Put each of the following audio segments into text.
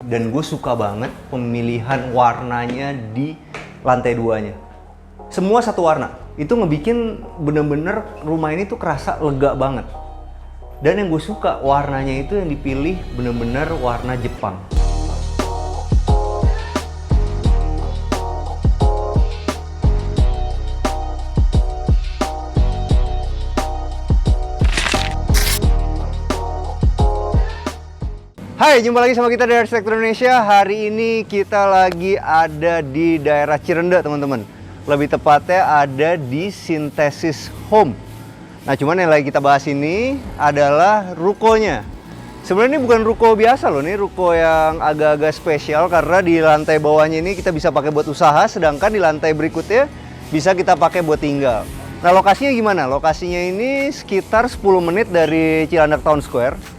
Dan gue suka banget pemilihan warnanya di lantai 2-nya. Semua satu warna. Itu ngebikin bener-bener rumah ini tuh kerasa lega banget. Dan yang gue suka warnanya itu yang dipilih bener-bener warna Jepang. Hai, jumpa lagi sama kita dari Arsitektur Indonesia. Hari ini kita lagi ada di daerah Cirende, teman-teman. Lebih tepatnya ada di Synthesis Home. Nah, cuman yang lagi kita bahas ini adalah rukonya. Sebenarnya ini bukan ruko biasa loh, ini ruko yang agak-agak spesial karena di lantai bawahnya ini kita bisa pakai buat usaha, sedangkan di lantai berikutnya bisa kita pakai buat tinggal. Nah, lokasinya gimana? Lokasinya ini sekitar 10 menit dari Cilandak Town Square.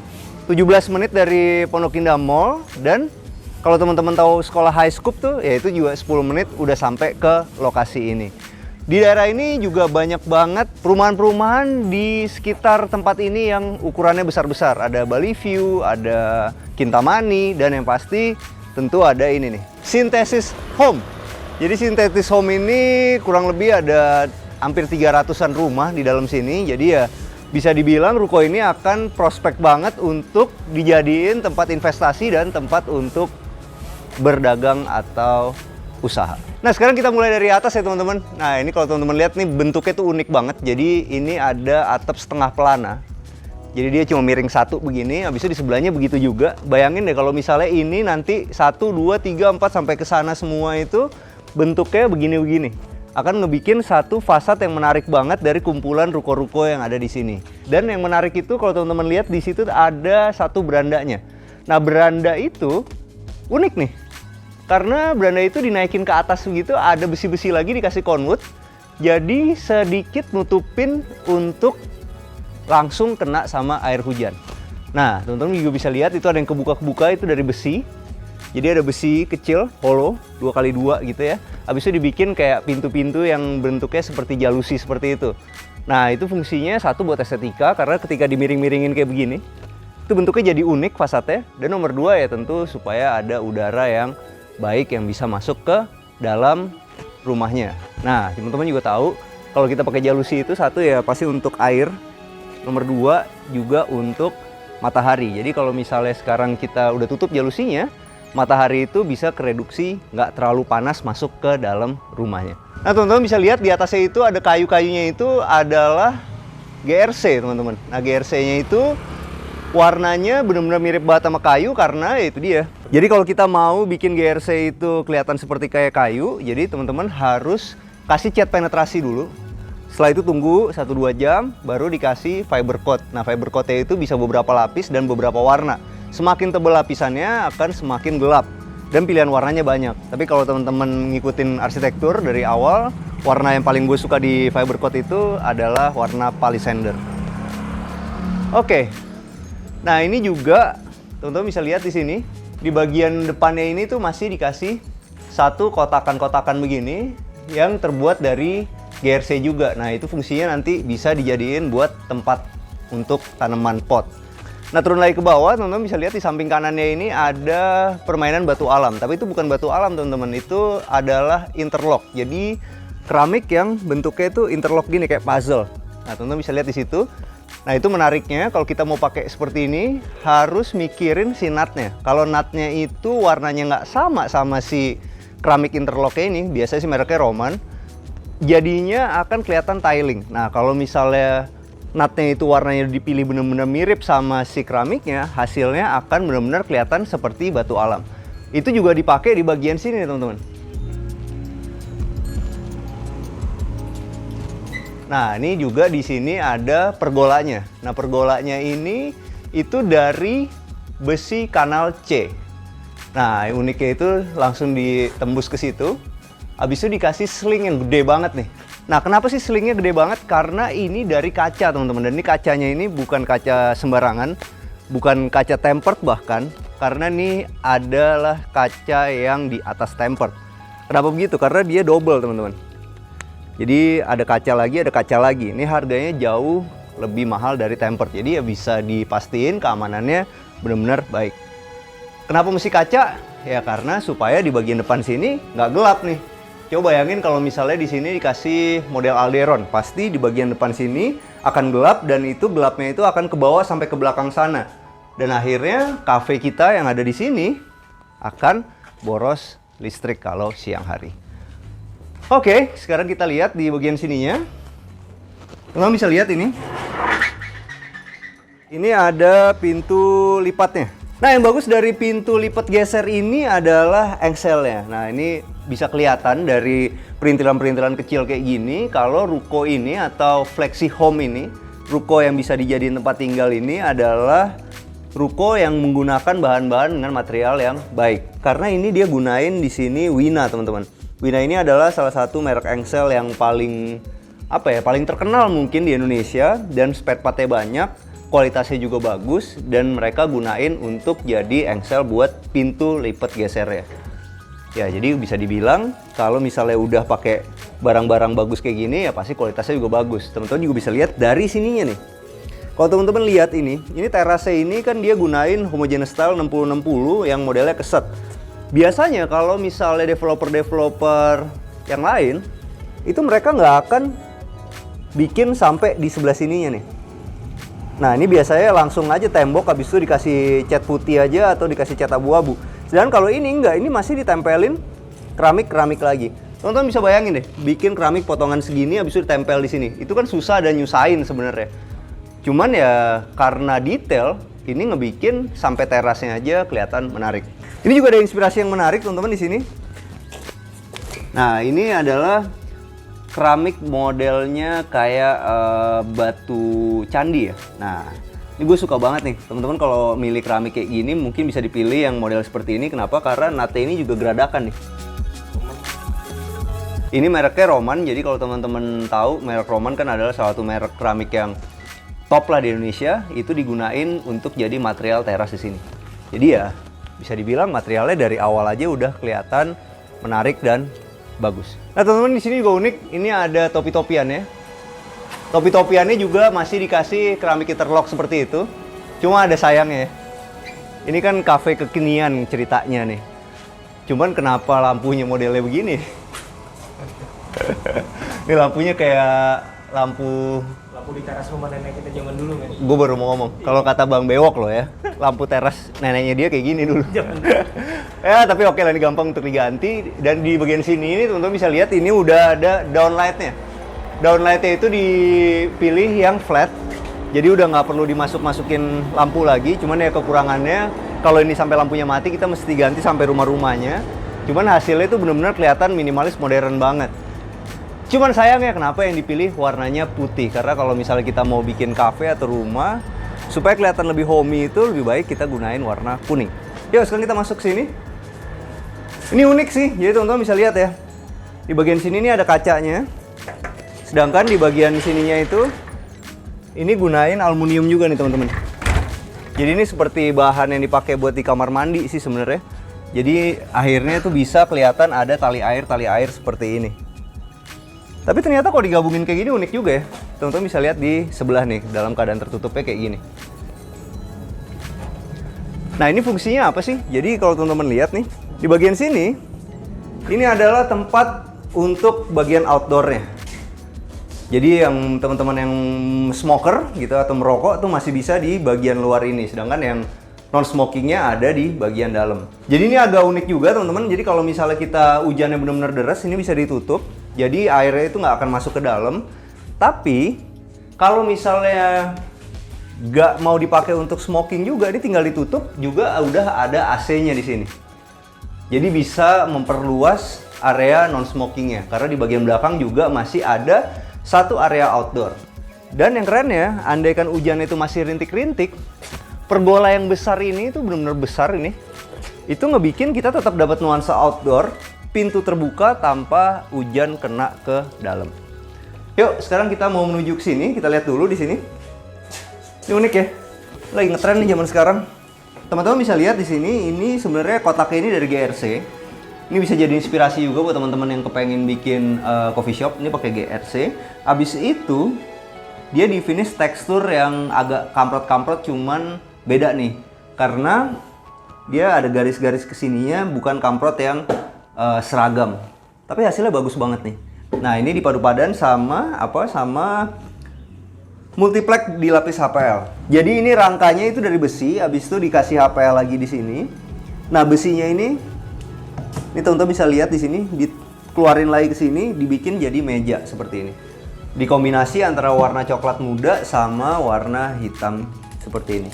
17 menit dari Pondok Indah Mall, dan kalau teman-teman tahu sekolah High Scoop tuh, ya itu juga 10 menit udah sampai ke lokasi ini. Di daerah ini juga banyak banget perumahan-perumahan di sekitar tempat ini yang ukurannya besar-besar. Ada Bali View, ada Kintamani, dan yang pasti tentu ada ini nih, Synthesis Home. Jadi Synthesis Home ini kurang lebih ada hampir 300-an rumah di dalam sini. Jadi ya bisa dibilang ruko ini akan prospek banget untuk dijadiin tempat investasi dan tempat untuk berdagang atau usaha. Nah, sekarang kita mulai dari atas ya teman-teman. Nah, ini kalau teman-teman lihat nih bentuknya tuh unik banget. Jadi ini ada atap setengah pelana. Jadi dia cuma miring satu begini, habis itu di sebelahnya begitu juga. Bayangin deh kalau misalnya ini nanti 1, 2, 3, 4 sampai ke sana semua itu bentuknya begini-begini. Akan ngebikin satu fasad yang menarik banget dari kumpulan ruko-ruko yang ada di sini. Dan yang menarik itu kalau teman-teman lihat di situ ada satu berandanya. Nah, beranda itu unik nih. Karena beranda itu dinaikin ke atas begitu, ada besi-besi lagi dikasih conwood. Jadi sedikit nutupin untuk langsung kena sama air hujan. Nah, teman-teman juga bisa lihat itu ada yang kebuka-kebuka itu dari besi. Jadi ada besi kecil, hollow, 2x2 gitu ya. Habis itu dibikin kayak pintu-pintu yang bentuknya seperti jalusi seperti itu. Nah, itu fungsinya satu buat estetika, karena ketika dimiring-miringin kayak begini, itu bentuknya jadi unik fasadnya. Dan nomor 2 ya tentu supaya ada udara yang baik yang bisa masuk ke dalam rumahnya. Nah, teman-teman juga tahu kalau kita pakai jalusi itu satu ya pasti untuk air. Nomor 2 juga untuk matahari. Jadi kalau misalnya sekarang kita udah tutup jalusinya, matahari itu bisa kereduksi, nggak terlalu panas masuk ke dalam rumahnya. Nah, teman-teman bisa lihat di atasnya itu ada kayu-kayunya itu adalah GRC, teman-teman. Nah, GRC-nya itu warnanya benar-benar mirip banget sama kayu karena ya itu dia. Jadi kalau kita mau bikin GRC itu kelihatan seperti kayak kayu, jadi teman-teman harus kasih cat penetrasi dulu. Setelah itu tunggu 1-2 jam, baru dikasih fiber coat. Nah, fiber coat-nya itu bisa beberapa lapis dan beberapa warna. Semakin tebal lapisannya akan semakin gelap dan pilihan warnanya banyak. Tapi kalau teman-teman ngikutin arsitektur dari awal, warna yang paling gue suka di fiber coat itu adalah warna palisandre. Oke. Nah, ini juga teman-teman bisa lihat di sini, di bagian depannya ini tuh masih dikasih satu kotakan-kotakan begini yang terbuat dari GRC juga. Nah, itu fungsinya nanti bisa dijadiin buat tempat untuk tanaman pot. Nah, turun lagi ke bawah, teman-teman bisa lihat di samping kanannya ini ada permainan batu alam. Tapi itu bukan batu alam, teman-teman. Itu adalah interlock. Jadi keramik yang bentuknya itu interlock gini kayak puzzle. Nah, teman-teman bisa lihat di situ. Nah, itu menariknya kalau kita mau pakai seperti ini harus mikirin si nutnya. Kalau nutnya itu warnanya nggak sama si keramik interlocknya ini, biasanya sih mereknya Roman, jadinya akan kelihatan tiling. Nah, kalau misalnya nutnya itu warnanya dipilih benar-benar mirip sama si keramiknya, hasilnya akan benar-benar kelihatan seperti batu alam. Itu juga dipakai di bagian sini nih, teman-teman. Nah, ini juga di sini ada pergolanya. Nah, pergolanya ini itu dari besi kanal C. Nah, uniknya itu langsung ditembus ke situ. Habis itu dikasih sling yang gede banget nih. Nah, kenapa sih slingnya gede banget? Karena ini dari kaca, teman-teman. Dan ini kacanya ini bukan kaca sembarangan, bukan kaca tempered bahkan. Karena ini adalah kaca yang di atas tempered. Kenapa begitu? Karena dia double, teman-teman. Jadi ada kaca lagi, ada kaca lagi. Ini harganya jauh lebih mahal dari tempered. Jadi ya bisa dipastiin keamanannya benar-benar baik. Kenapa mesti kaca? Ya karena supaya di bagian depan sini nggak gelap nih. Coba bayangin kalau misalnya di sini dikasih model Alderon, pasti di bagian depan sini akan gelap dan itu gelapnya itu akan ke bawah sampai ke belakang sana. Dan akhirnya cafe kita yang ada di sini akan boros listrik kalau siang hari. Oke, sekarang kita lihat di bagian sininya. Teman-teman bisa lihat ini. Ini ada pintu lipatnya. Nah, yang bagus dari pintu lipat geser ini adalah engselnya. Nah, ini bisa kelihatan dari perintilan-perintilan kecil kayak gini. Kalau ruko ini atau flexi home ini, ruko yang bisa dijadiin tempat tinggal ini adalah ruko yang menggunakan bahan-bahan dengan material yang baik. Karena ini dia gunain di sini Wina, teman-teman. Wina ini adalah salah satu merek engsel yang paling paling terkenal mungkin di Indonesia dan spare part-nya banyak. Kualitasnya juga bagus dan mereka gunain untuk jadi engsel buat pintu lipat gesernya. Ya, jadi bisa dibilang kalau misalnya udah pakai barang-barang bagus kayak gini ya pasti kualitasnya juga bagus. Teman-teman juga bisa lihat dari sininya nih. Kalau teman-teman lihat ini terasnya ini kan dia gunain homogeneous style 6060 yang modelnya keset. Biasanya kalau misalnya developer-developer yang lain itu mereka nggak akan bikin sampai di sebelah sininya nih. Nah, ini biasanya langsung aja tembok, habis itu dikasih cat putih aja atau dikasih cat abu-abu. Sedangkan kalau ini enggak, ini masih ditempelin keramik lagi. Teman-teman bisa bayangin deh, bikin keramik potongan segini habis itu ditempel di sini. Itu kan susah dan nyusahin sebenarnya. Cuman ya karena detail, ini ngebikin sampai terasnya aja kelihatan menarik. Ini juga ada inspirasi yang menarik teman-teman di sini. Nah, ini adalah keramik modelnya kayak batu candi ya. Nah, ini gue suka banget nih teman-teman kalau milih keramik kayak gini mungkin bisa dipilih yang model seperti ini. Kenapa? Karena nate ini juga geradakan nih. Ini mereknya Roman. Jadi kalau teman-teman tahu merek Roman kan adalah salah satu merek keramik yang top lah di Indonesia. Itu digunain untuk jadi material teras di sini. Jadi ya bisa dibilang materialnya dari awal aja udah kelihatan menarik dan bagus. Nah, teman-teman di sini juga unik. Ini ada topi-topiannya. Topi-topiannya juga masih dikasih keramik interlock seperti itu. Cuma ada sayangnya. Ini kan cafe kekinian ceritanya nih. Cuman kenapa lampunya modelnya begini? Ini lampunya kayak lampu di teras rumah nenek kita zaman dulu, men. Gue baru mau ngomong. Kalau kata Bang Bewok loh ya, lampu teras neneknya dia kayak gini dulu. Ya, tapi oke lah, ini gampang untuk diganti. Dan di bagian sini ini teman-teman bisa lihat ini udah ada downlightnya. Downlightnya itu dipilih yang flat. Jadi udah nggak perlu dimasuk-masukin lampu lagi. Cuman ya kekurangannya kalau ini sampai lampunya mati kita mesti ganti sampai rumah-rumahnya. Cuman hasilnya itu benar-benar kelihatan minimalis modern banget. Cuman sayangnya kenapa yang dipilih warnanya putih. Karena kalau misalnya kita mau bikin cafe atau rumah supaya kelihatan lebih homey itu lebih baik kita gunain warna kuning. Yuk sekarang kita masuk sini. Ini unik sih, jadi teman-teman bisa lihat ya. Di bagian sini ini ada kacanya. Sedangkan di bagian sininya itu ini gunain aluminium juga nih teman-teman. Jadi ini seperti bahan yang dipakai buat di kamar mandi sih sebenarnya. Jadi akhirnya tuh bisa kelihatan ada tali air seperti ini. Tapi ternyata kalau digabungin kayak gini unik juga ya. Teman-teman bisa lihat di sebelah nih, dalam keadaan tertutupnya kayak gini. Nah, ini fungsinya apa sih? Jadi kalau teman-teman lihat nih, di bagian sini, ini adalah tempat untuk bagian outdoornya. Jadi yang teman-teman yang smoker gitu atau merokok tuh masih bisa di bagian luar ini. Sedangkan yang non-smokingnya ada di bagian dalam. Jadi ini agak unik juga teman-teman. Jadi kalau misalnya kita hujannya benar-benar deras, ini bisa ditutup. Jadi airnya itu nggak akan masuk ke dalam. Tapi kalau misalnya nggak mau dipakai untuk smoking juga, ini tinggal ditutup juga udah ada AC-nya di sini. Jadi bisa memperluas area non-smokingnya. Karena di bagian belakang juga masih ada satu area outdoor. Dan yang keren ya, andaikan hujan itu masih rintik-rintik, pergola yang besar ini itu benar-benar besar ini. Itu ngebikin kita tetap dapat nuansa outdoor. Pintu terbuka tanpa hujan kena ke dalam. Yuk, sekarang kita mau menuju ke sini. Kita lihat dulu di sini. Ini unik ya. Lagi ngetren nih zaman sekarang. Teman-teman bisa lihat di sini. Ini sebenarnya kotaknya ini dari GRC. Ini bisa jadi inspirasi juga buat teman-teman yang kepengen bikin coffee shop. Ini pakai GRC. Abis itu dia di finish tekstur yang agak kamprot-kamprot, cuman beda nih. Karena dia ada garis-garis kesininya, bukan kamprot yang seragam. Tapi hasilnya bagus banget nih. Nah, ini dipadu padan sama sama multiplex dilapis HPL. Jadi ini rangkanya itu dari besi, habis itu dikasih HPL lagi di sini. Nah, besinya ini teman-teman bisa lihat di sini, dikeluarin lagi ke sini, dibikin jadi meja seperti ini. Dikombinasi antara warna coklat muda sama warna hitam seperti ini.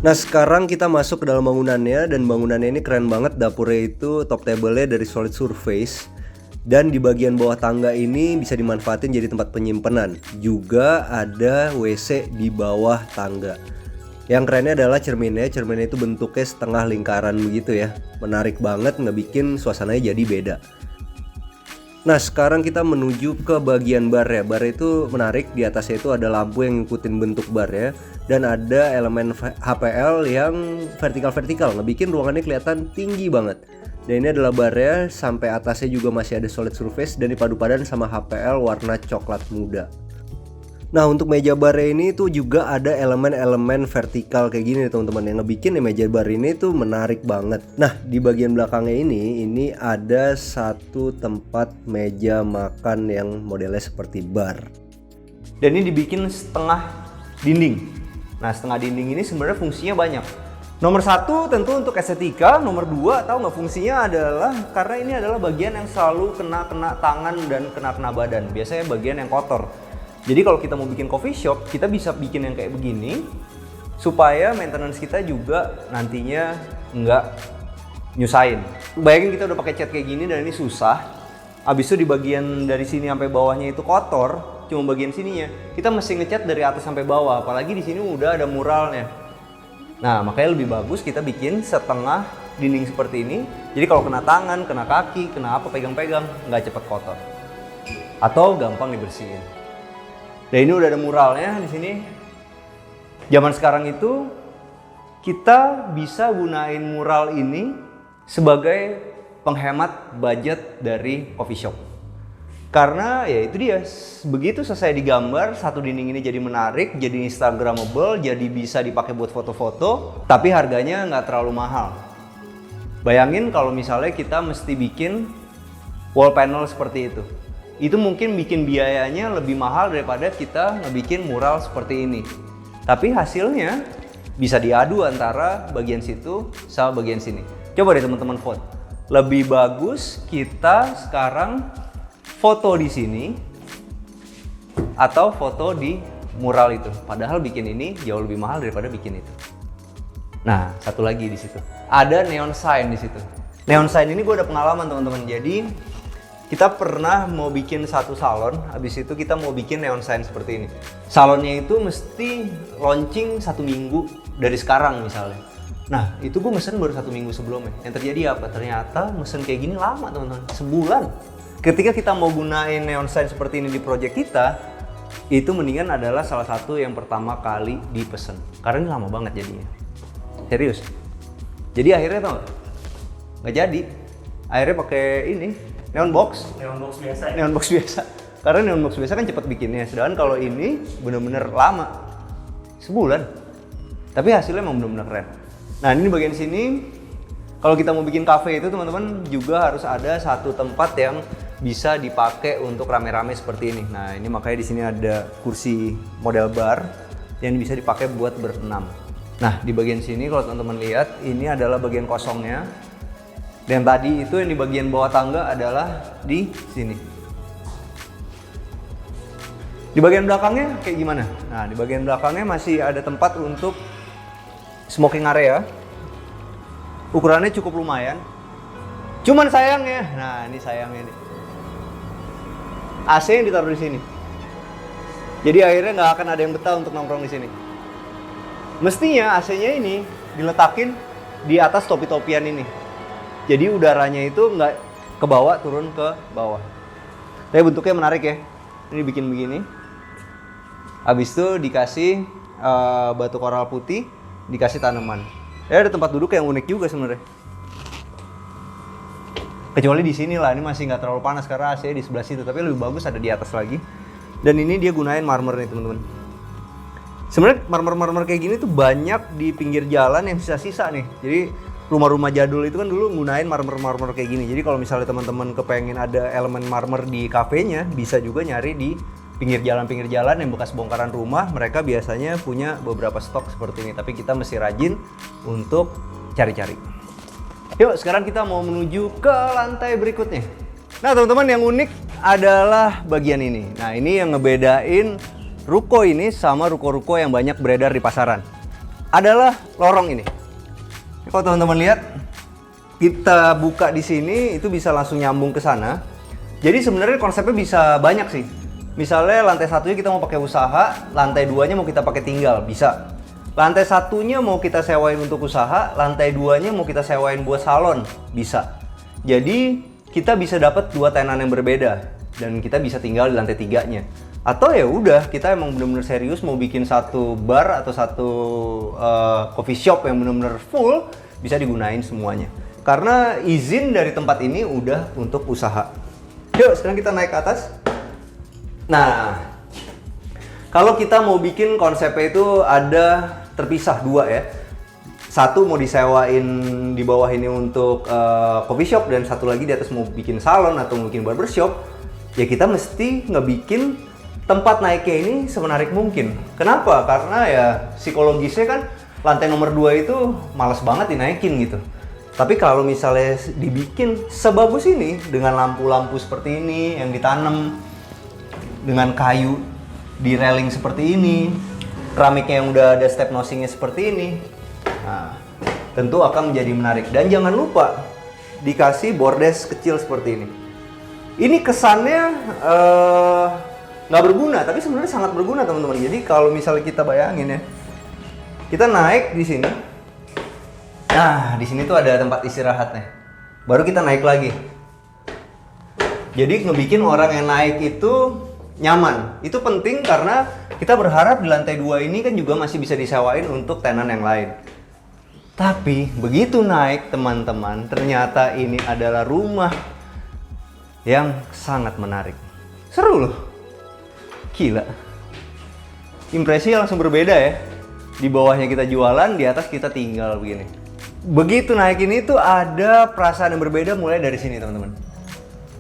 Nah, sekarang kita masuk ke dalam bangunannya, dan bangunannya ini keren banget. Dapurnya itu top table-nya dari solid surface, dan di bagian bawah tangga ini bisa dimanfaatin jadi tempat penyimpanan. Juga ada WC di bawah tangga. Yang kerennya adalah cerminnya. Cerminnya itu bentuknya setengah lingkaran begitu ya. Menarik banget, ngebikin suasananya jadi beda. Nah, sekarang kita menuju ke bagian bar ya. Bar itu menarik, di atasnya itu ada lampu yang ngikutin bentuk bar ya. Dan ada elemen HPL yang vertikal-vertikal, ngebikin ruangannya kelihatan tinggi banget. Dan ini adalah barnya, sampai atasnya juga masih ada solid surface dan dipadu padan sama HPL warna coklat muda. Nah, untuk meja bar ini tuh juga ada elemen-elemen vertikal kayak gini nih teman-teman, yang ngebikin meja bar ini tuh menarik banget. Nah, di bagian belakangnya ini ada satu tempat meja makan yang modelnya seperti bar. Dan ini dibikin setengah dinding. Nah, setengah dinding ini sebenarnya fungsinya banyak. Nomor satu tentu untuk estetika, nomor dua tahu nggak fungsinya adalah karena ini adalah bagian yang selalu kena tangan dan kena badan. Biasanya bagian yang kotor. Jadi kalau kita mau bikin coffee shop, kita bisa bikin yang kayak begini supaya maintenance kita juga nantinya nggak nyusahin. Bayangin kita udah pakai cat kayak gini dan ini susah. Abis itu di bagian dari sini sampai bawahnya itu kotor, cuma bagian sininya. Kita mesti ngecat dari atas sampai bawah, apalagi di sini udah ada muralnya. Nah, makanya lebih bagus kita bikin setengah dinding seperti ini. Jadi kalau kena tangan, kena kaki, kena apa pegang-pegang, nggak cepet kotor. Atau gampang dibersihin. Dan ini udah ada muralnya di sini. Zaman sekarang itu kita bisa gunain mural ini sebagai penghemat budget dari coffee shop. Karena ya itu dia, begitu selesai digambar, satu dinding ini jadi menarik, jadi instagramable, jadi bisa dipakai buat foto-foto, tapi harganya nggak terlalu mahal. Bayangin kalau misalnya kita mesti bikin wall panel seperti itu. Itu mungkin bikin biayanya lebih mahal daripada kita ngebikin mural seperti ini. Tapi hasilnya bisa diadu antara bagian situ sama bagian sini. Coba deh teman-teman vote. Lebih bagus kita sekarang foto di sini atau foto di mural itu. Padahal bikin ini jauh lebih mahal daripada bikin itu. Nah, satu lagi di situ. Ada neon sign di situ. Neon sign ini gue ada pengalaman teman-teman. Jadi kita pernah mau bikin satu salon, habis itu kita mau bikin neon sign seperti ini. Salonnya itu mesti launching 1 minggu dari sekarang misalnya. Nah, itu gue mesen baru 1 minggu sebelumnya. Yang terjadi apa? Ternyata mesen kayak gini lama teman-teman, sebulan. Ketika kita mau gunain neon sign seperti ini di project kita, itu mendingan adalah salah satu yang pertama kali dipesen. Karena ini lama banget jadinya. Serius. Jadi akhirnya tau gak? Nggak jadi. Akhirnya pakai ini, neon box biasa ya? Neon box biasa. Karena neon box biasa kan cepet bikinnya. Sedangkan kalau ini bener-bener lama. Sebulan. Tapi hasilnya emang bener-bener keren. Nah, ini bagian sini. Kalau kita mau bikin cafe itu teman-teman juga harus ada satu tempat yang bisa dipakai untuk rame-rame seperti ini. Nah, ini makanya di sini ada kursi model bar yang bisa dipakai buat berenam. Nah, di bagian sini kalau teman-teman lihat, ini adalah bagian kosongnya. Dan tadi itu yang di bagian bawah tangga adalah di sini. Di bagian belakangnya kayak gimana? Nah, di bagian belakangnya masih ada tempat untuk smoking area. Ukurannya cukup lumayan. Cuman sayangnya, nah ini sayangnya nih. AC yang ditaruh di sini. Jadi akhirnya nggak akan ada yang betah untuk nongkrong di sini. Mestinya AC-nya ini diletakin di atas topi-topian ini. Jadi udaranya itu nggak ke bawah, turun ke bawah. Tapi bentuknya menarik ya. Ini bikin begini. Habis itu dikasih batu koral putih, dikasih tanaman. Ya ada tempat duduk yang unik juga sebenarnya. Kecuali di sini lah, ini masih nggak terlalu panas karena AC di sebelah situ, tapi lebih bagus ada di atas lagi. Dan ini dia gunain marmer nih teman-teman. Sebenarnya marmer-marmer kayak gini tuh banyak di pinggir jalan yang sisa-sisa nih. Jadi rumah-rumah jadul itu kan dulu gunain marmer-marmer kayak gini. Jadi kalau misalnya teman-teman kepengen ada elemen marmer di kafenya, bisa juga nyari di pinggir jalan yang bekas bongkaran rumah. Mereka biasanya punya beberapa stok seperti ini, tapi kita mesti rajin untuk cari-cari. Yuk, sekarang kita mau menuju ke lantai berikutnya. Nah, teman-teman, yang unik adalah bagian ini. Nah, ini yang ngebedain ruko ini sama ruko-ruko yang banyak beredar di pasaran. Adalah lorong ini. Kalau teman-teman lihat, kita buka di sini itu bisa langsung nyambung ke sana. Jadi sebenarnya konsepnya bisa banyak sih. Misalnya lantai satunya kita mau pakai usaha, lantai duanya mau kita pakai tinggal, bisa. Lantai satunya mau kita sewain untuk usaha, lantai duanya mau kita sewain buat salon, bisa. Jadi kita bisa dapat dua tenan yang berbeda dan kita bisa tinggal di lantai tiganya. Atau ya udah, kita emang bener-bener serius mau bikin satu bar atau satu coffee shop yang bener-bener full, bisa digunain semuanya. Karena izin dari tempat ini udah untuk usaha. Yuk, sekarang kita naik ke atas. Nah, kalau kita mau bikin konsepnya itu ada terpisah dua ya. Satu mau disewain di bawah ini untuk coffee shop dan satu lagi di atas mau bikin salon atau mau bikin barbershop. Ya kita mesti ngebikin tempat naiknya ini semenarik mungkin. Kenapa? Karena ya psikologisnya kan lantai nomor 2 itu males banget dinaikin gitu. Tapi kalau misalnya dibikin sebagus ini dengan lampu-lampu seperti ini yang ditanam dengan kayu di railing seperti ini, keramiknya yang udah ada step nosingnya seperti ini, nah, tentu akan menjadi menarik. Dan jangan lupa dikasih bordes kecil seperti ini. Ini kesannya nggak berguna, tapi sebenarnya sangat berguna teman-teman. Jadi kalau misalnya kita bayangin ya, kita naik di sini, nah di sini tuh ada tempat istirahatnya. Baru kita naik lagi. Jadi ngebikin orang yang naik itu nyaman. Itu penting karena kita berharap di lantai 2 ini kan juga masih bisa disewain untuk tenan yang lain. Tapi begitu naik teman-teman, ternyata ini adalah rumah yang sangat menarik. Seru loh. Gila. Impresinya langsung berbeda ya. Di bawahnya kita jualan, di atas kita tinggal begini. Begitu naik ini tuh ada perasaan yang berbeda mulai dari sini teman-teman.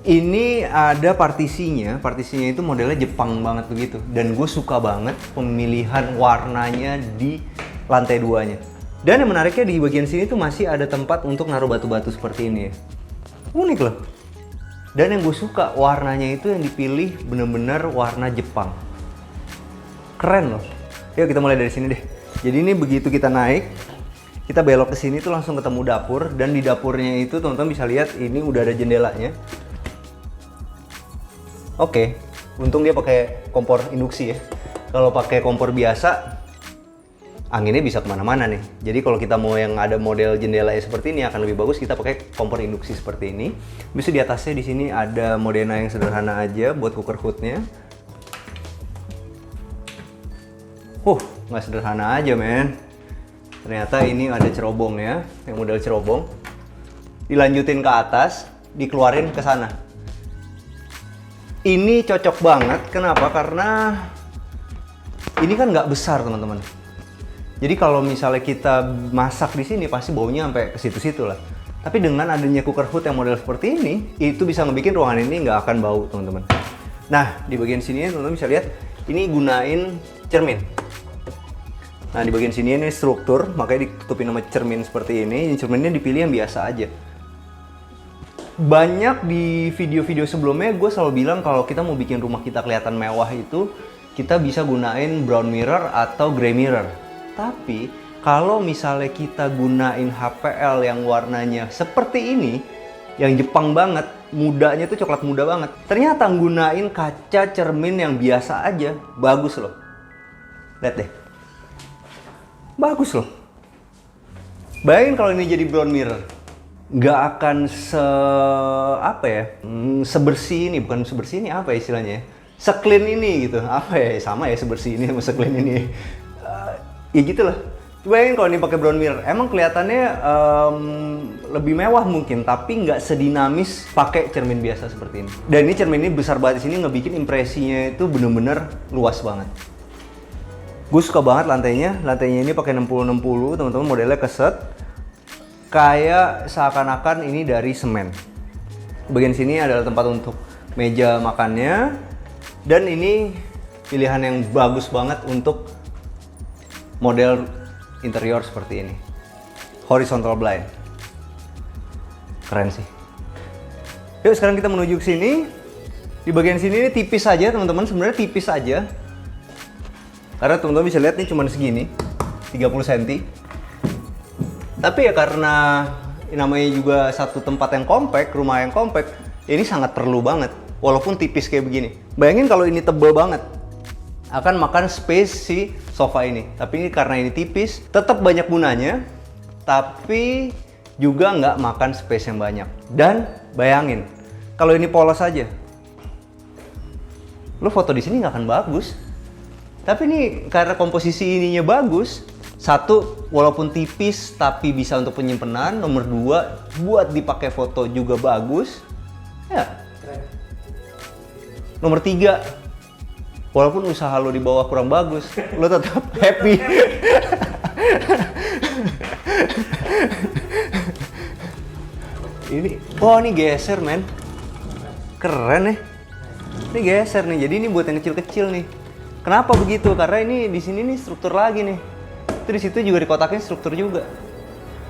Ini ada partisinya itu modelnya Jepang banget begitu. Dan gue suka banget pemilihan warnanya di lantai 2-nya. Dan yang menariknya di bagian sini tuh masih ada tempat untuk naruh batu-batu seperti ini ya. Unik loh. Dan yang gue suka warnanya itu yang dipilih bener-bener warna Jepang. Keren loh. Yuk kita mulai dari sini deh. Jadi ini begitu kita naik, kita belok ke sini tuh langsung ketemu dapur. Dan di dapurnya itu teman-teman bisa lihat ini udah ada jendelanya. Oke, untung dia pakai kompor induksi ya. Kalau pakai kompor biasa, anginnya bisa kemana-mana nih. Jadi kalau kita mau yang ada model jendela seperti ini akan lebih bagus kita pakai kompor induksi seperti ini. Bisa di atasnya di sini ada modena yang sederhana aja buat cooker hoodnya. Nggak sederhana aja men. Ternyata ini ada cerobong ya, yang model cerobong. Dilanjutin ke atas, dikeluarin ke sana. Ini cocok banget, kenapa? Karena ini kan nggak besar teman-teman. Jadi kalau misalnya kita masak di sini pasti baunya sampai ke situ-situ lah. Tapi dengan adanya cooker hood yang model seperti ini, itu bisa ngebikin ruangan ini nggak akan bau teman-teman. Nah di bagian sini teman-teman bisa lihat, ini gunain cermin. Nah di bagian sini ini struktur, makanya ditutupin sama cermin seperti ini. Cerminnya dipilih yang biasa aja. Banyak di video-video sebelumnya gue selalu bilang kalau kita mau bikin rumah kita kelihatan mewah itu kita bisa gunain brown mirror atau grey mirror. Tapi kalau misalnya kita gunain HPL yang warnanya seperti ini, yang Jepang banget, mudanya tuh coklat muda banget. Ternyata gunain kaca cermin yang biasa aja, bagus loh. Lihat deh. Bagus loh. Bayangin kalau ini jadi brown mirror. Nggak akan sebersih ini, bukan sebersih ini apa ya istilahnya ya? Seclean ini gitu, apa ya, sama ya sebersih ini sama seclean ini. Ya gitu lah. Coba bayangin kalau ini pakai brown mirror, emang kelihatannya lebih mewah mungkin, tapi nggak sedinamis pakai cermin biasa seperti ini. Dan ini cermin ini besar banget di sini, ngebikin impresinya itu bener-bener luas banget. Gue suka banget lantainya ini pakai 60-60, teman-teman, modelnya keset. Kayak seakan-akan ini dari semen. Bagian sini adalah tempat untuk meja makannya, dan ini pilihan yang bagus banget untuk model interior seperti ini. Horizontal blind. Keren sih. Yuk sekarang kita menuju ke sini. Di bagian sini ini tipis aja teman-teman, sebenarnya tipis aja. Karena teman-teman bisa lihat nih cuma segini, 30 cm. Tapi ya karena namanya juga satu tempat yang kompak, rumah yang kompak, ini sangat perlu banget. Walaupun tipis kayak begini. Bayangin kalau ini tebal banget, akan makan space si sofa ini. Tapi ini karena ini tipis, tetap banyak gunanya, tapi juga nggak makan space yang banyak. Dan bayangin, kalau ini polos aja, lo foto di sini nggak akan bagus. Tapi ini karena komposisi ininya bagus, satu, walaupun tipis tapi bisa untuk penyimpanan. Nomor dua, buat dipakai foto juga bagus. Ya. Nomor tiga, walaupun usaha lo di bawah kurang bagus, lo tetap happy. Ini geser men, keren ya. Ini geser nih, jadi ini buat yang kecil-kecil nih. Kenapa begitu? Karena ini di sini nih struktur lagi nih. Itu di situ juga dikotakin struktur juga.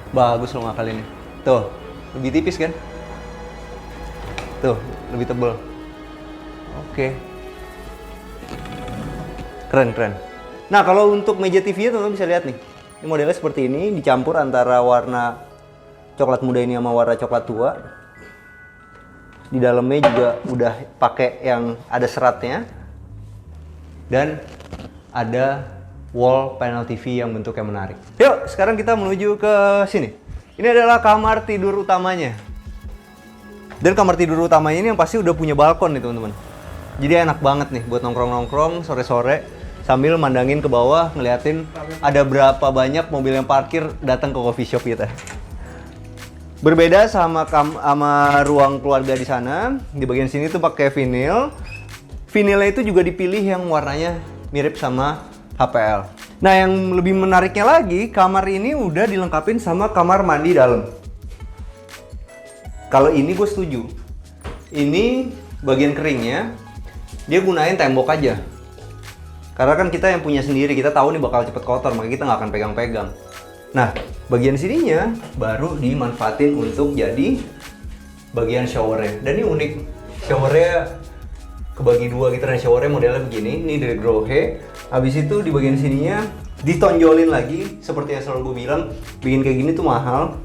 Bagus lo ngakal ini. Tuh, lebih tipis kan? Tuh, lebih tebal. Oke. Keren. Nah, kalau untuk meja TV-nya teman-teman bisa lihat nih. Ini modelnya seperti ini, dicampur antara warna coklat muda ini sama warna coklat tua. Di dalamnya juga udah pakai yang ada seratnya. Dan ada wall panel TV yang bentuknya menarik. Yuk, sekarang kita menuju ke sini. Ini adalah kamar tidur utamanya. Dan kamar tidur utamanya ini yang pasti udah punya balkon nih teman-teman. Jadi enak banget nih buat nongkrong-nongkrong sore-sore sambil mandangin ke bawah, ngeliatin ada berapa banyak mobil yang parkir datang ke coffee shop kita. Berbeda sama ruang keluarga di sana. Di bagian sini tuh pakai vinil. Vinilnya itu juga dipilih yang warnanya mirip sama HPL. Nah, yang lebih menariknya lagi, kamar ini udah dilengkapin sama kamar mandi dalam. Kalau ini gue setuju. Ini bagian keringnya, dia gunain tembok aja. Karena kan kita yang punya sendiri, kita tahu nih bakal cepet kotor, makanya kita nggak akan pegang-pegang. Nah, bagian sininya baru dimanfaatin untuk jadi bagian showernya. Dan ini unik, showernya kebagi dua gitu, dan showernya modelnya begini. Ini dari Grohe. Habis itu di bagian sininya ditonjolin lagi, seperti yang selalu gue bilang, bikin kayak gini tuh mahal.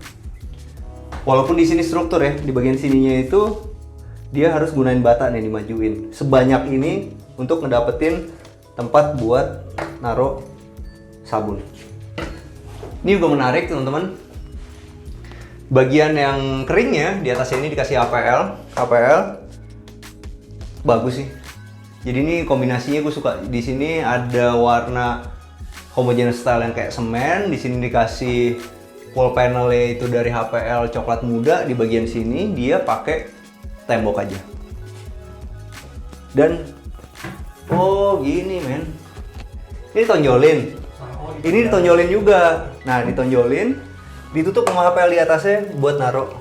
Walaupun di sini struktur ya, di bagian sininya itu dia harus gunain bata nih, dimajuin sebanyak ini untuk ngedapetin tempat buat naruh sabun. Ini juga menarik teman-teman. Bagian yang keringnya di atas ini dikasih HPL. Bagus sih. Jadi ini kombinasinya gue suka. Di sini ada warna homogeneous style yang kayak semen. Di sini dikasih wall panelnya itu dari HPL coklat muda. Di bagian sini dia pakai tembok aja. Dan oh gini men. Ini tonjolin. Ini ditonjolin juga. Nah, ditonjolin, ditutup sama HPL di atasnya buat naruh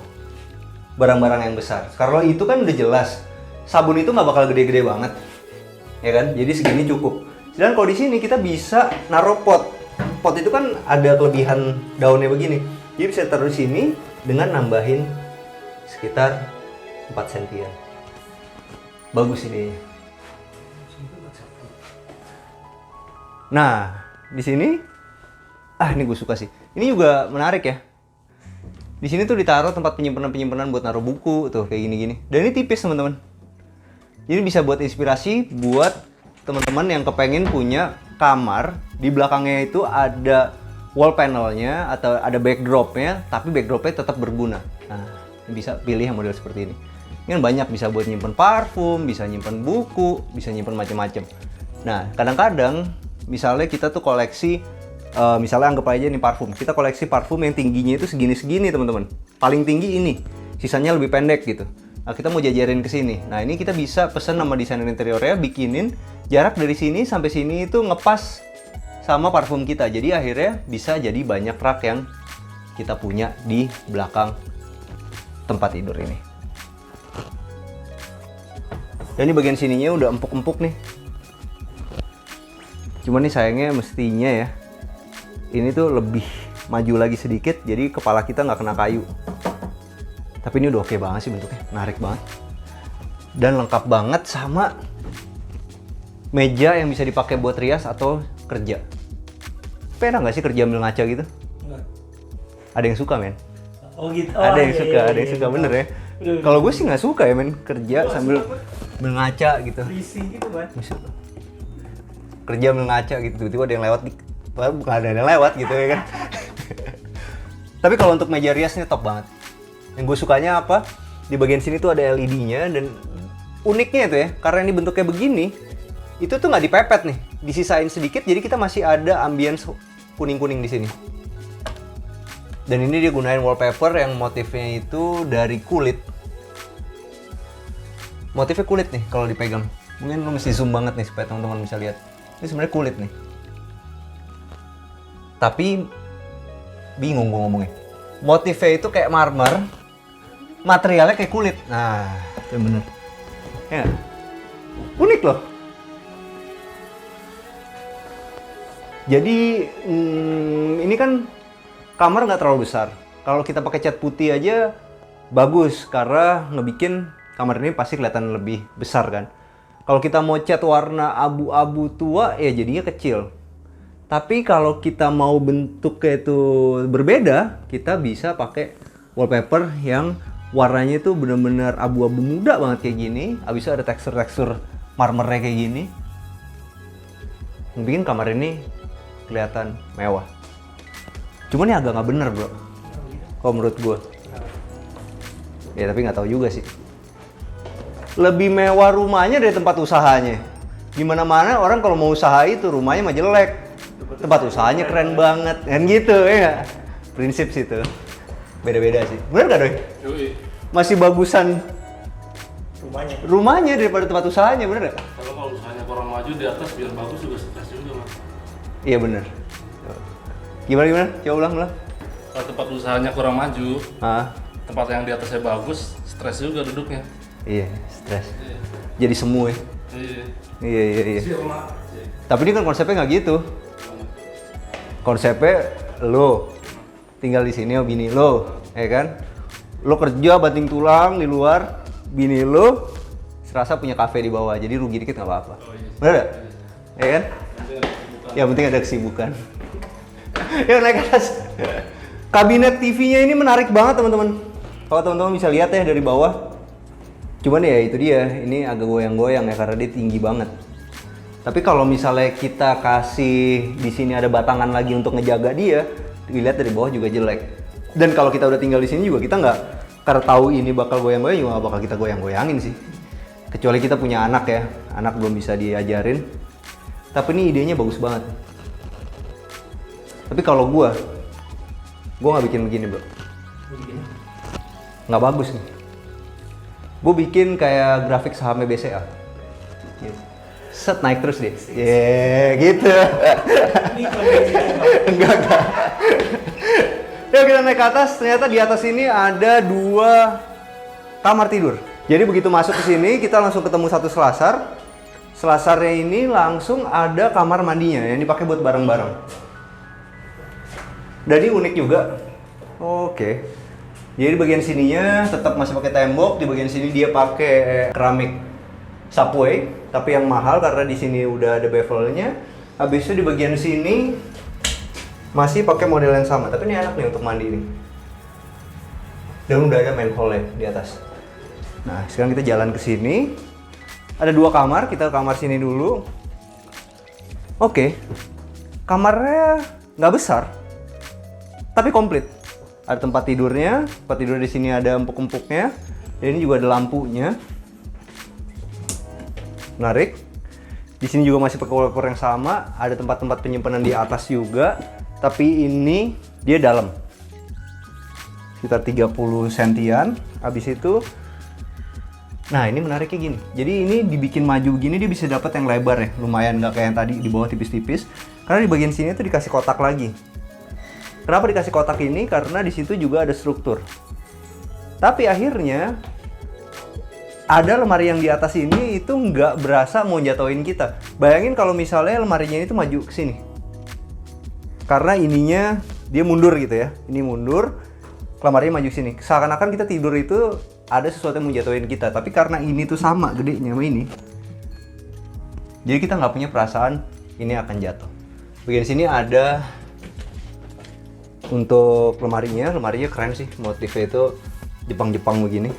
barang-barang yang besar. Kalau itu kan udah jelas. Sabun itu nggak bakal gede-gede banget, ya kan? Jadi segini cukup. Dan kalau di sini kita bisa naruh pot. Pot itu kan ada kelebihan daunnya begini. Jadi bisa taruh di sini dengan nambahin sekitar 4 sentian. Bagus ini. Nah, di sini, ini gue suka sih. Ini juga menarik ya. Di sini tuh ditaruh tempat penyimpanan buat naruh buku tuh kayak gini-gini. Dan ini tipis teman-teman. Jadi bisa buat inspirasi buat teman-teman yang kepengen punya kamar di belakangnya itu ada wall panelnya atau ada backdropnya, tapi backdropnya tetap berguna. Nah, bisa pilih yang model seperti ini. Ini kan banyak, bisa buat nyimpen parfum, bisa nyimpen buku, bisa nyimpen macam-macam. Nah, kadang-kadang misalnya kita tuh koleksi Misalnya anggap aja ini parfum. Kita koleksi parfum yang tingginya itu segini-segini teman-teman. Paling tinggi ini, sisanya lebih pendek gitu. Nah, kita mau jajarin ke sini. Nah, ini kita bisa pesen sama desainer interiornya bikinin jarak dari sini sampai sini itu ngepas sama parfum kita. Jadi akhirnya bisa jadi banyak rak yang kita punya di belakang tempat tidur ini. Dan ini bagian sininya udah empuk-empuk nih. Cuman nih sayangnya mestinya ya, ini tuh lebih maju lagi sedikit, jadi kepala kita nggak kena kayu. Tapi ini udah oke banget sih bentuknya, menarik banget. Dan lengkap banget sama meja yang bisa dipakai buat rias atau kerja. Pernah nggak sih kerja ambil ngaca gitu? Enggak. Ada yang suka men? Oh gitu. Ada yang suka, ada yang suka bener ya. Kalau gue sih nggak suka ya men, kerja sambil ngaca gitu. Risih gitu kan. Kerja ambil ngaca gitu, tiba-tiba ada yang lewat bukan ada yang lewat gitu ya kan. Tapi kalau untuk meja riasnya top banget. Yang gue sukanya apa? Di bagian sini tuh ada LED-nya dan uniknya itu ya, karena ini bentuknya begini, itu tuh nggak dipepet nih, disisain sedikit, jadi kita masih ada ambience kuning-kuning di sini. Dan ini dia gunain wallpaper yang motifnya itu dari kulit. Motifnya kulit nih kalau dipegang. Mungkin lo mesti zoom banget nih supaya teman-teman bisa lihat. Ini sebenarnya kulit nih. Tapi bingung gue ngomongnya. Motifnya itu kayak marmer, materialnya kayak kulit. Nah, itu bener. Ya, unik loh. Jadi ini kan kamar nggak terlalu besar. Kalau kita pakai cat putih aja bagus karena ngebikin kamar ini pasti kelihatan lebih besar kan. Kalau kita mau cat warna abu-abu tua ya jadinya kecil. Tapi kalau kita mau bentuknya itu berbeda, kita bisa pakai wallpaper yang warnanya itu benar-benar abu-abu muda banget kayak gini. Habis itu ada tekstur-tekstur marmernya kayak gini. Bikin kamar ini kelihatan mewah. Cuman ya agak nggak bener bro, kalau menurut gue. Ya tapi nggak tahu juga sih. Lebih mewah rumahnya dari tempat usahanya. Gimana-mana orang kalau mau usaha itu rumahnya mah jelek, tempat usahanya keren banget, kan gitu ya. Prinsip sih itu. Beda-beda sih. Bener nggak doi? Masih bagusan rumahnya daripada tempat usahanya, bener nggak? Kalau usahanya kurang maju di atas biar bagus juga stres juga mas. Iya bener. Gimana? Coba ulang. Kalau tempat usahanya kurang maju, Ah. tempat yang di atasnya bagus, stres juga duduknya. Iya, stres. Jadi semu ya. Iya. Tapi ini kan konsepnya nggak gitu. Konsepnya lo tinggal di sini sama bini lo, ya kan? Lo kerja banting tulang di luar, bini lo serasa punya kafe di bawah, jadi rugi dikit nggak apa-apa. Bener nggak? Ya kan? Yang penting ada kesibukan. Yuk naik ke atas. Kabinet TV-nya ini menarik banget teman-teman. Kalau teman-teman bisa lihat ya dari bawah. Cuman ya itu dia, ini agak goyang-goyang ya karena dia tinggi banget. Tapi kalau misalnya kita kasih di sini ada batangan lagi untuk ngejaga dia, dilihat dari bawah juga jelek. Dan kalau kita udah tinggal di sini juga kita nggak, karena tahu ini bakal goyang-goyang juga nggak bakal kita goyang-goyangin sih. Kecuali kita punya anak ya, anak belum bisa diajarin. Tapi ini idenya bagus banget. Tapi kalau gue nggak bikin begini bro. Nggak bagus nih. Gue bikin kayak grafik sahamnya BCA. Gitu. Set naik terus deh. Gitu. Enggak. Yuk kita naik ke atas. Ternyata di atas ini ada 2 kamar tidur. Jadi begitu masuk ke sini kita langsung ketemu satu selasar. Selasarnya ini langsung ada kamar mandinya yang dipakai buat barang-barang. Dan ini unik juga. Oke. Jadi di bagian sininya tetap masih pakai tembok, di bagian sini dia pakai keramik Subway, tapi yang mahal karena di sini udah ada bevelnya. Habis itu di bagian sini masih pakai model yang sama, tapi ini enak nih untuk mandi nih. Dan udah ada manhole di atas. Nah, sekarang kita jalan ke sini. Ada 2 kamar, kita ke kamar sini dulu. Oke. Kamarnya nggak besar, tapi komplit. Ada tempat tidurnya, tempat tidur di sini ada empuk-empuknya. Dan ini juga ada lampunya. Menarik. Di sini juga masih pakai wallpaper yang sama, ada tempat-tempat penyimpanan di atas juga, tapi ini dia dalam. Sekitar 30 sentian. Habis itu, nah ini menariknya gini. Jadi ini dibikin maju begini dia bisa dapat yang lebar ya, lumayan nggak kayak yang tadi di bawah tipis-tipis. Karena di bagian sini tuh dikasih kotak lagi. Kenapa dikasih kotak ini? Karena di situ juga ada struktur. Tapi akhirnya ada lemari yang di atas ini itu nggak berasa mau jatuhin kita. Bayangin kalau misalnya lemarinya itu maju ke sini. Karena ininya dia mundur gitu ya. Ini mundur, lemarinya maju ke sini. Seakan-akan kita tidur itu ada sesuatu yang mau jatuhin kita. Tapi karena ini tuh sama gedenya sama ini, jadi kita nggak punya perasaan ini akan jatuh. Bagian sini ada untuk lemarinya keren sih. Motifnya itu Jepang-Jepang begini.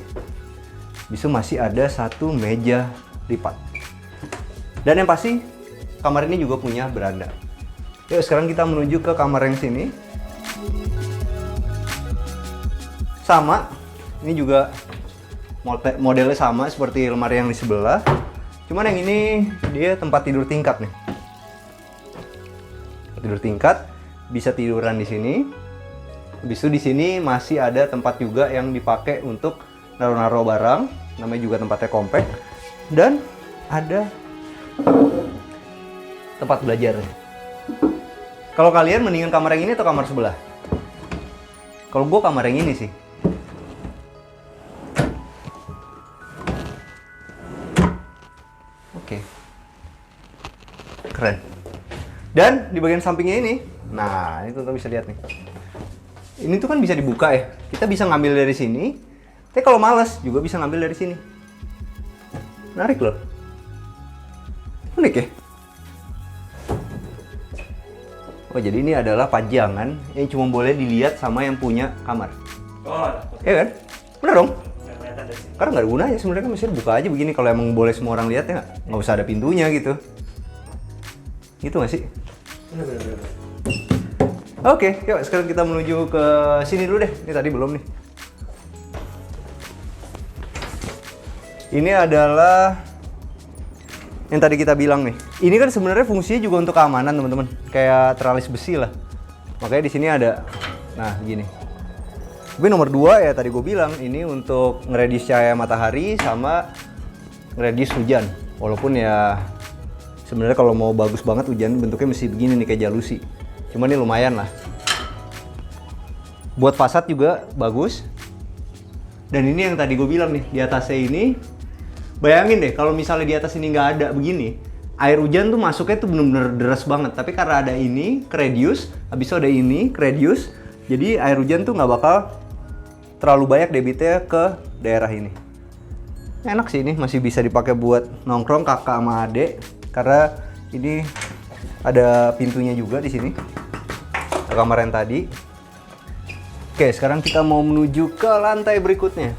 Bisa masih ada satu meja lipat. Dan yang pasti kamar ini juga punya beranda. Yuk sekarang kita menuju ke kamar yang sini. Sama, ini juga modelnya sama seperti lemari yang di sebelah. Cuman yang ini dia tempat tidur tingkat nih. Tidur tingkat, bisa tiduran di sini. Habis itu di sini masih ada tempat juga yang dipakai untuk naruh-naruh barang, namanya juga tempatnya compact, dan ada tempat belajar. Kalau kalian mendingan kamar yang ini atau kamar sebelah? Kalau gue kamar yang ini sih. Oke. Keren. Dan di bagian sampingnya ini, nah ini teman-teman bisa lihat nih. Ini tuh kan bisa dibuka ya. Kita bisa ngambil dari sini. Tapi kalau males juga bisa ngambil dari sini. Menarik loh. Unik ya. Oh jadi ini adalah pajangan yang cuma boleh dilihat sama yang punya kamar. Oh, Iya kan? Bener dong? nggak kelihatan dari sini. Karena nggak ada gunanya sebenarnya kan, mesti buka aja begini. Kalau emang boleh semua orang lihat ya nggak usah ada pintunya gitu. Gitu nggak sih? Bener. Oke, yuk sekarang kita menuju ke sini dulu deh. Ini tadi belum nih. Ini adalah yang tadi kita bilang nih. Ini kan sebenarnya fungsinya juga untuk keamanan teman-teman. Kayak teralis besi lah. Makanya di sini ada, nah gini. Tapi nomor 2 ya tadi gue bilang, ini untuk ngeredis cahaya matahari sama ngeredis hujan. Walaupun ya sebenarnya kalau mau bagus banget hujan bentuknya mesti begini nih kayak jalusi. Cuma ini lumayan lah. Buat fasad juga bagus. Dan ini yang tadi gue bilang nih, di atasnya ini, bayangin deh kalau misalnya di atas ini nggak ada begini, air hujan tuh masuknya tuh bener-bener deras banget. Tapi karena ada ini, keredius, habis itu ada ini, keredius, jadi air hujan tuh nggak bakal terlalu banyak debitnya ke daerah ini. Enak sih ini, masih bisa dipakai buat nongkrong kakak sama adek, karena ini ada pintunya juga di sini. Ke kamar yang tadi. Oke, sekarang kita mau menuju ke lantai berikutnya.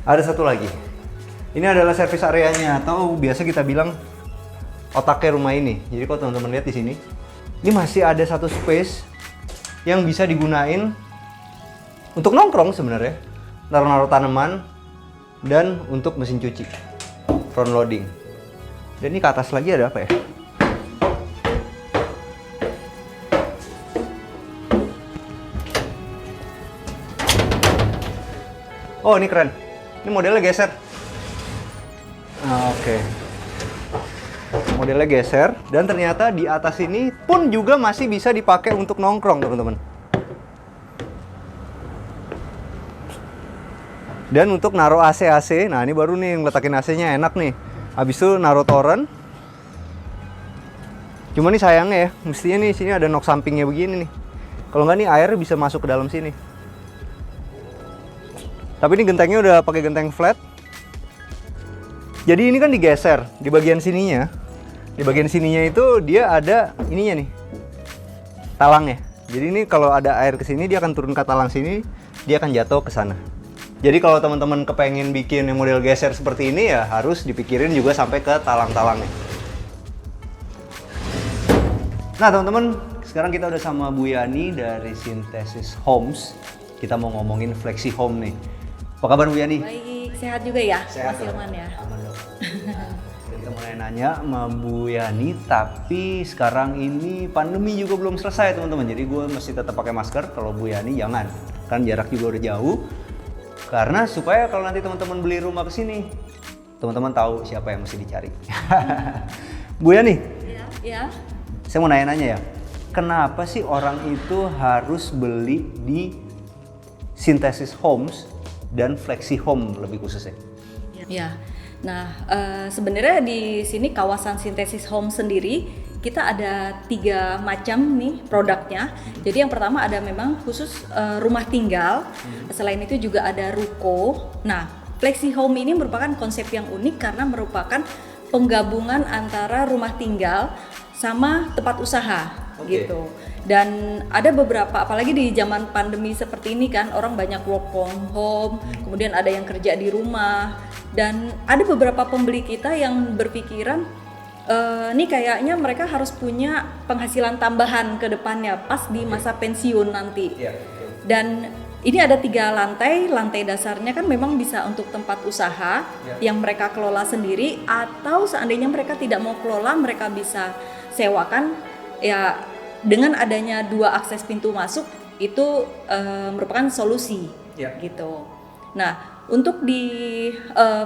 Ada satu lagi. Ini adalah service areanya atau biasa kita bilang otaknya rumah ini. Jadi kalau teman-teman lihat di sini, ini masih ada satu space yang bisa digunain untuk nongkrong sebenarnya, naruh-naruh tanaman dan untuk mesin cuci, front loading. Dan ini ke atas lagi ada apa ya? Oh ini keren. Ini modelnya geser. Oke. Modelnya geser dan ternyata di atas ini pun juga masih bisa dipakai untuk nongkrong, teman-teman. Dan untuk naruh AC, nah ini baru nih ngeletakin AC-nya enak nih. Habis itu naruh toren. Cuma nih sayangnya ya, mestinya nih sini ada nok sampingnya begini nih. Kalau nggak nih air bisa masuk ke dalam sini. Tapi ini gentengnya udah pakai genteng flat. Jadi ini kan digeser di bagian sininya. Di bagian sininya itu dia ada ininya nih, talangnya. Jadi ini kalau ada air ke sini dia akan turun ke talang sini, dia akan jatuh ke sana. Jadi kalau teman-teman kepengen bikin yang model geser seperti ini ya harus dipikirin juga sampai ke talang-talangnya. Nah teman-teman, sekarang kita udah sama Bu Yani dari Synthesis Homes. Kita mau ngomongin Flexi Home nih. Apa kabar Bu Yani? Baik, sehat juga ya, Sehat Mas Hilman ya. Aman dong. Kita mulai nanya sama Bu Yani, tapi sekarang ini pandemi juga belum selesai teman-teman. Jadi gue mesti tetap pakai masker. Kalau Bu Yani jangan, kan jarak juga udah jauh. Karena supaya kalau nanti teman-teman beli rumah ke sini, teman-teman tahu siapa yang mesti dicari. Bu Yani, Ya. saya mau nanya-nanya ya. Kenapa sih orang itu harus beli di Synthesis Homes dan Flexi Home lebih khususnya? Ya. Nah, sebenarnya di sini kawasan Synthesis Home sendiri kita ada 3 macam nih produknya. Jadi yang pertama ada memang khusus rumah tinggal. Selain itu juga ada ruko. Nah, Flexi Home ini merupakan konsep yang unik karena merupakan penggabungan antara rumah tinggal sama tempat usaha gitu. Dan ada beberapa, apalagi di zaman pandemi seperti ini kan, orang banyak work from home, kemudian ada yang kerja di rumah, dan ada beberapa pembeli kita yang berpikiran nih kayaknya mereka harus punya penghasilan tambahan ke depannya pas di masa pensiun nanti. Dan ini ada 3 lantai. Lantai dasarnya kan memang bisa untuk tempat usaha yang mereka kelola sendiri, atau seandainya mereka tidak mau kelola, mereka bisa sewakan. Ya, dengan adanya 2 akses pintu masuk itu merupakan solusi gitu. Nah, untuk di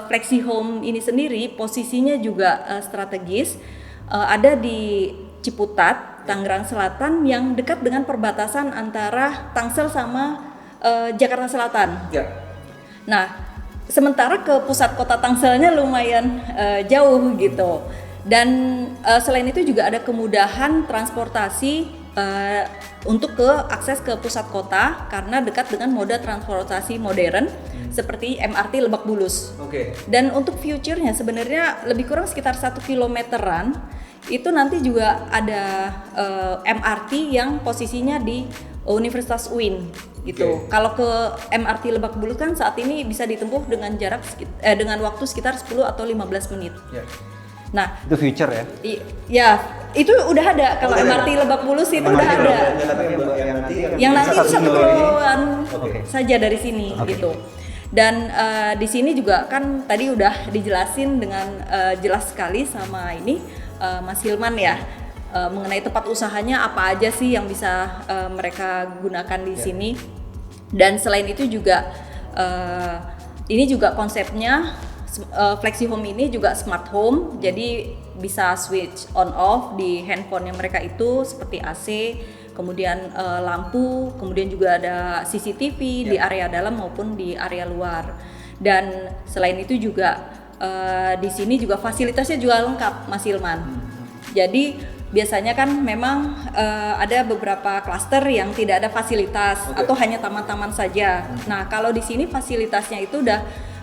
Flexi Home ini sendiri posisinya juga strategis, ada di Ciputat, Tangerang Selatan, yang dekat dengan perbatasan antara Tangsel sama Jakarta Selatan. Nah, sementara ke pusat kota Tangselnya lumayan jauh gitu. Dan selain itu juga ada kemudahan transportasi untuk akses ke pusat kota karena dekat dengan moda transportasi modern seperti MRT Lebak Bulus. Dan untuk future-nya sebenarnya lebih kurang sekitar 1 kilometeran itu nanti juga ada MRT yang posisinya di Universitas UIN gitu. Kalau ke MRT Lebak Bulus kan saat ini bisa ditempuh dengan jarak dengan waktu sekitar 10 atau 15 menit. Nah, itu future ya? Ya, itu udah ada. Kalau MRT Lebak Bulus itu udah ada. Yang nanti itu 1 kiloan saja dari sini gitu. Dan di sini juga kan tadi udah dijelasin dengan jelas sekali sama ini Mas Hilman ya, mengenai tempat usahanya apa aja sih yang bisa mereka gunakan di sini. Dan selain itu juga ini juga konsepnya Flexi Home ini juga smart home, jadi bisa switch on off di handphone yang mereka itu seperti AC, kemudian lampu, kemudian juga ada CCTV di area dalam maupun di area luar. Dan selain itu juga di sini juga fasilitasnya juga lengkap, Mas Hilman. Jadi biasanya kan memang ada beberapa klaster yang tidak ada fasilitas atau hanya taman-taman saja. Nah, kalau di sini fasilitasnya itu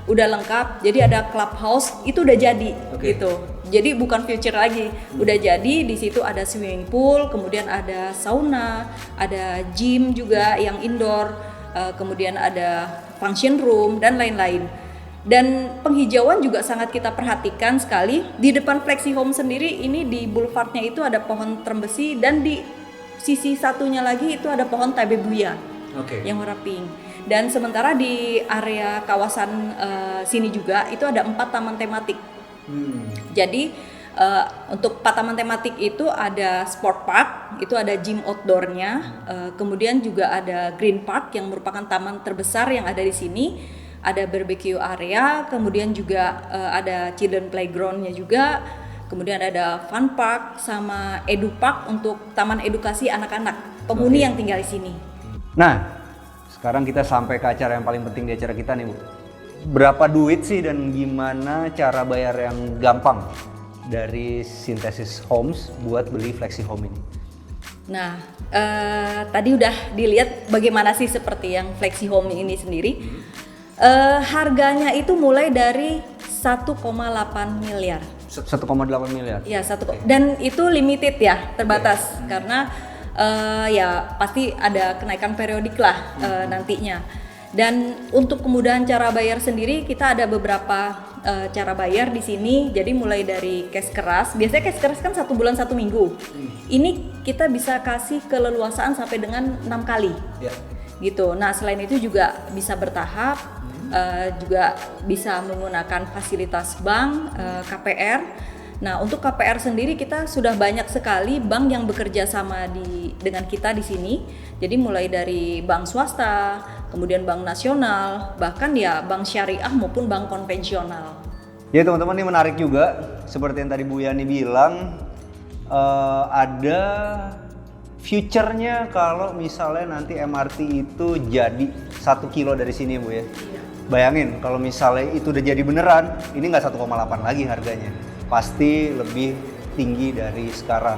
udah lengkap, jadi ada clubhouse itu udah jadi gitu. Jadi bukan future lagi, udah jadi. Di situ ada swimming pool, kemudian ada sauna, ada gym juga yang indoor, kemudian ada function room dan lain-lain. Dan penghijauan juga sangat kita perhatikan sekali. Di depan Flexi Home sendiri ini di boulevardnya itu ada pohon trembesi, dan di sisi satunya lagi itu ada pohon tabebuya yang warna pink. Dan sementara di area kawasan sini juga itu ada 4 taman tematik. Jadi untuk 4 taman tematik itu ada sport park, itu ada gym outdoornya, kemudian juga ada green park yang merupakan taman terbesar yang ada di sini, ada barbecue area, kemudian juga ada children playgroundnya juga, kemudian ada fun park sama edu park untuk taman edukasi anak-anak penghuni yang tinggal di sini. Nah, sekarang kita sampai ke acara yang paling penting di acara kita nih, Bu. Berapa duit sih dan gimana cara bayar yang gampang dari Synthesis Homes buat beli Flexi Home ini? Nah, tadi udah dilihat bagaimana sih seperti yang Flexi Home ini sendiri. Harganya itu mulai dari 1,8 miliar. 1,8 miliar? Ya, dan itu limited ya, terbatas. Karena ya pasti ada kenaikan periodik lah nantinya. Dan untuk kemudahan cara bayar sendiri kita ada beberapa cara bayar di sini. Jadi mulai dari cash keras. Biasanya cash keras kan 1 bulan 1 minggu. Ini kita bisa kasih keleluasaan sampai dengan 6 kali. Gitu. Nah, selain itu juga bisa bertahap. juga bisa menggunakan fasilitas bank, KPR. Nah, untuk KPR sendiri kita sudah banyak sekali bank yang bekerja sama dengan kita di sini. Jadi mulai dari bank swasta, kemudian bank nasional, bahkan ya bank syariah maupun bank konvensional. Ya teman-teman, ini menarik juga. Seperti yang tadi Bu Yani bilang, ada future-nya kalau misalnya nanti MRT itu jadi 1 kilo dari sini Bu ya. Bayangin kalau misalnya itu udah jadi beneran, ini nggak 1,8 lagi harganya. Pasti lebih tinggi dari sekarang.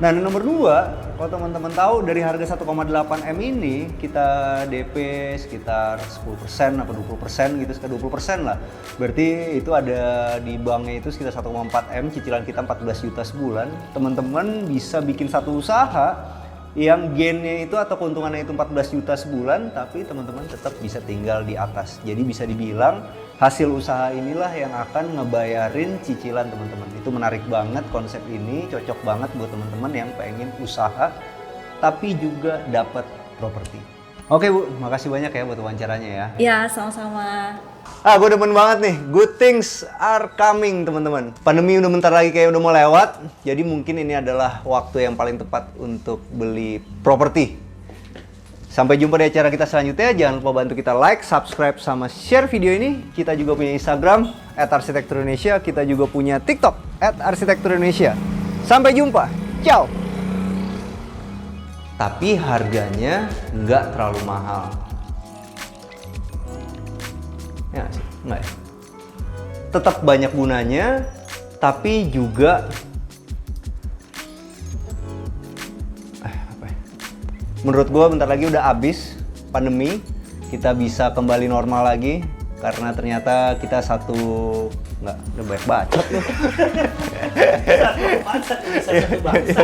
Nah, nomor 2, kalau teman-teman tahu dari harga 1,8 M ini kita DP sekitar 10% atau 20% gitu, sekitar 20% lah. Berarti itu ada di banknya itu sekitar 1,4 M, cicilan kita 14 juta sebulan. Teman-teman bisa bikin satu usaha yang gainnya itu atau keuntungannya itu 14 juta sebulan, tapi teman-teman tetap bisa tinggal di atas. Jadi bisa dibilang hasil usaha inilah yang akan ngebayarin cicilan teman-teman. Itu menarik banget konsep ini, cocok banget buat teman-teman yang pengen usaha tapi juga dapat properti. Oke Bu, makasih banyak ya buat wawancaranya ya. Ya, sama-sama. Gue demen banget nih, good things are coming teman-teman. Pandemi udah bentar lagi kayak udah mau lewat, jadi mungkin ini adalah waktu yang paling tepat untuk beli properti. Sampai jumpa di acara kita selanjutnya, jangan lupa bantu kita like, subscribe, sama share video ini. Kita juga punya Instagram, @arsitekturindonesia, kita juga punya TikTok, @arsitekturindonesia. Sampai jumpa, ciao! Tapi harganya nggak terlalu mahal. Ya sih, enggak ya. Tetap banyak gunanya, tapi juga menurut gue bentar lagi udah habis pandemi, kita bisa kembali normal lagi karena ternyata kita udah banyak bacot loh. Satu bangsa.